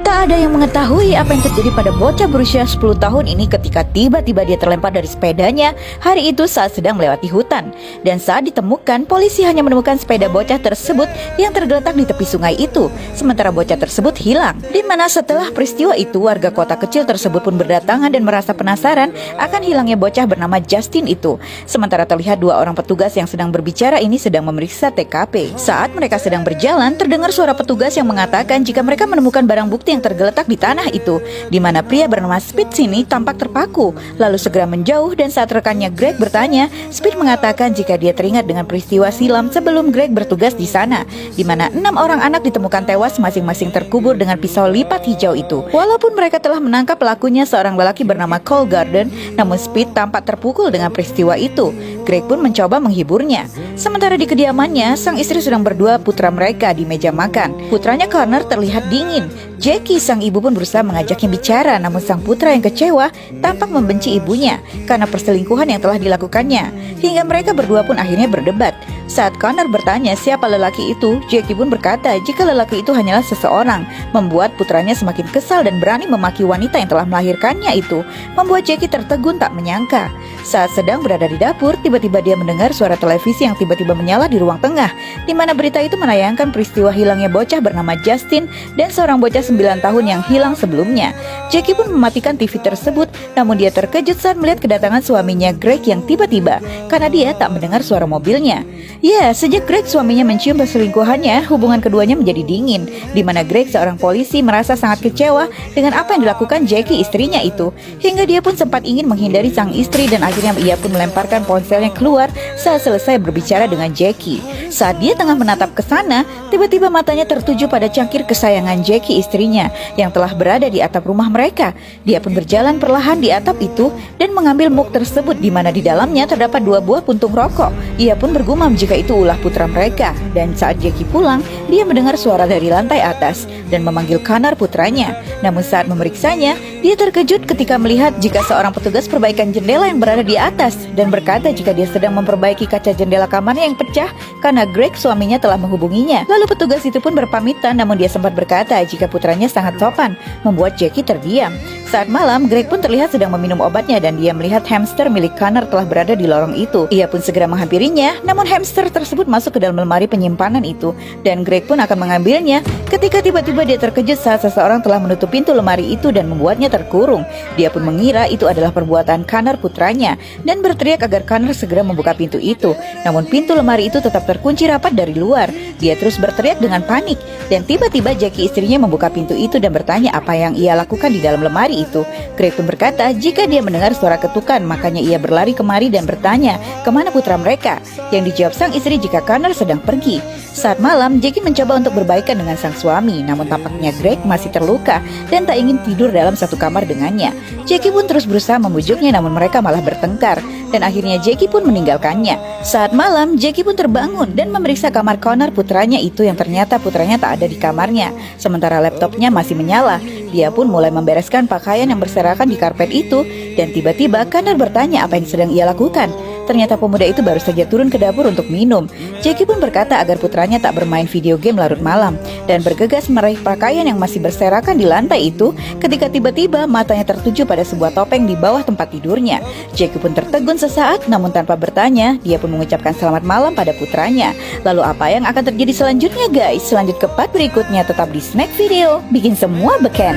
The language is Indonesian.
Tak ada yang mengetahui apa yang terjadi pada bocah berusia 10 tahun ini ketika tiba-tiba dia terlempar dari sepedanya hari itu saat sedang melewati hutan. Dan saat ditemukan, polisi hanya menemukan sepeda bocah tersebut yang tergeletak di tepi sungai itu, sementara bocah tersebut hilang. Di mana setelah peristiwa itu, warga kota kecil tersebut pun berdatangan dan merasa penasaran akan hilangnya bocah bernama Justin itu. Sementara terlihat dua orang petugas yang sedang berbicara ini sedang memeriksa TKP. Saat mereka sedang berjalan, terdengar suara petugas yang mengatakan jika mereka menemukan barang bukti yang tergeletak di tanah itu, di mana pria bernama Speed sini tampak terpaku, lalu segera menjauh. Dan saat rekannya Greg bertanya, Speed mengatakan jika dia teringat dengan peristiwa silam sebelum Greg bertugas di sana, di mana 6 orang anak ditemukan tewas masing-masing terkubur dengan pisau lipat hijau itu. Walaupun mereka telah menangkap pelakunya seorang lelaki bernama Cole Garden, namun Speed tampak terpukul dengan peristiwa itu. Greg pun mencoba menghiburnya. Sementara di kediamannya, sang istri sedang berdua putra mereka di meja makan. Putranya Connor terlihat dingin. Jackie, sang ibu pun berusaha mengajaknya bicara, namun sang putra yang kecewa tampak membenci ibunya karena perselingkuhan yang telah dilakukannya. Hingga mereka berdua pun akhirnya berdebat. Saat Connor bertanya siapa lelaki itu, Jackie pun berkata jika lelaki itu hanyalah seseorang, membuat putranya semakin kesal dan berani memaki wanita yang telah melahirkannya itu, membuat Jackie tertegun tak menyangka. Saat sedang berada di dapur, tiba-tiba dia mendengar suara televisi yang tiba-tiba menyala di ruang tengah, di mana berita itu menayangkan peristiwa hilangnya bocah bernama Justin dan seorang bocah 9 tahun yang hilang sebelumnya. Jackie pun mematikan TV tersebut, namun dia terkejut saat melihat kedatangan suaminya Greg yang tiba-tiba, karena dia tak mendengar suara mobilnya. Ya, sejak Greg suaminya mencium perselingkuhannya, hubungan keduanya menjadi dingin, di mana Greg seorang polisi merasa sangat kecewa dengan apa yang dilakukan Jackie istrinya itu, hingga dia pun sempat ingin menghindari sang istri dan akhirnya ia pun melemparkan ponselnya keluar saat selesai berbicara dengan Jackie. Saat dia tengah menatap ke sana, tiba-tiba matanya tertuju pada cangkir kesayangan Jackie istrinya yang telah berada di atap rumah mereka. Dia pun berjalan perlahan di atap itu dan mengambil muk tersebut, di mana di dalamnya terdapat 2 buah puntung rokok. Ia pun bergumam jika itu ulah putra mereka. Dan saat Jackie pulang, dia mendengar suara dari lantai atas dan memanggil Connor putranya. Namun saat memeriksanya, dia terkejut ketika melihat jika seorang petugas perbaikan jendela yang berada di atas dan berkata jika dia sedang memperbaiki kaca jendela kamarnya yang pecah karena Greg suaminya telah menghubunginya. Lalu petugas itu pun berpamitan, namun dia sempat berkata jika putranya sangat sopan, membuat Jackie terdiam. Saat malam, Greg pun terlihat sedang meminum obatnya dan dia melihat hamster milik Connor telah berada di lorong itu. Ia pun segera menghampirinya, namun hamster tersebut masuk ke dalam lemari penyimpanan itu dan Greg pun akan mengambilnya ketika tiba-tiba dia terkejut saat seseorang telah menutup pintu lemari itu dan membuatnya terkurung. Dia pun mengira itu adalah perbuatan Connor putranya dan berteriak agar Connor segera membuka pintu itu. Namun pintu lemari itu tetap terkunci rapat dari luar. Dia terus berteriak dengan panik dan tiba-tiba Jackie istrinya membuka pintu itu dan bertanya apa yang ia lakukan di dalam lemari itu. Greg pun berkata jika dia mendengar suara ketukan, makanya ia berlari kemari dan bertanya kemana putra mereka. Yang dijawab sang istri jika Connor sedang pergi. Saat malam, Jackie mencoba untuk berbaikan dengan sang suami, namun tampaknya Greg masih terluka dan tak ingin tidur dalam satu kamar dengannya. Jackie pun terus berusaha membujuknya, namun mereka malah bertengkar dan akhirnya Jackie pun meninggalkannya. Saat malam, Jackie pun terbangun dan memeriksa kamar Connor putranya itu yang ternyata putranya tak ada di kamarnya. Sementara laptopnya masih menyala. Dia pun mulai membereskan pakaian yang berserakan di karpet itu dan tiba-tiba Connor bertanya apa yang sedang ia lakukan. Ternyata pemuda itu baru saja turun ke dapur untuk minum. Jackie pun berkata agar putranya tak bermain video game larut malam dan bergegas meraih pakaian yang masih berserakan di lantai itu ketika tiba-tiba matanya tertuju pada sebuah topeng di bawah tempat tidurnya. Jackie pun tertegun sesaat, namun tanpa bertanya, dia pun mengucapkan selamat malam pada putranya. Lalu apa yang akan terjadi selanjutnya guys? Lanjut ke part berikutnya, tetap di Snack Video, bikin semua beken.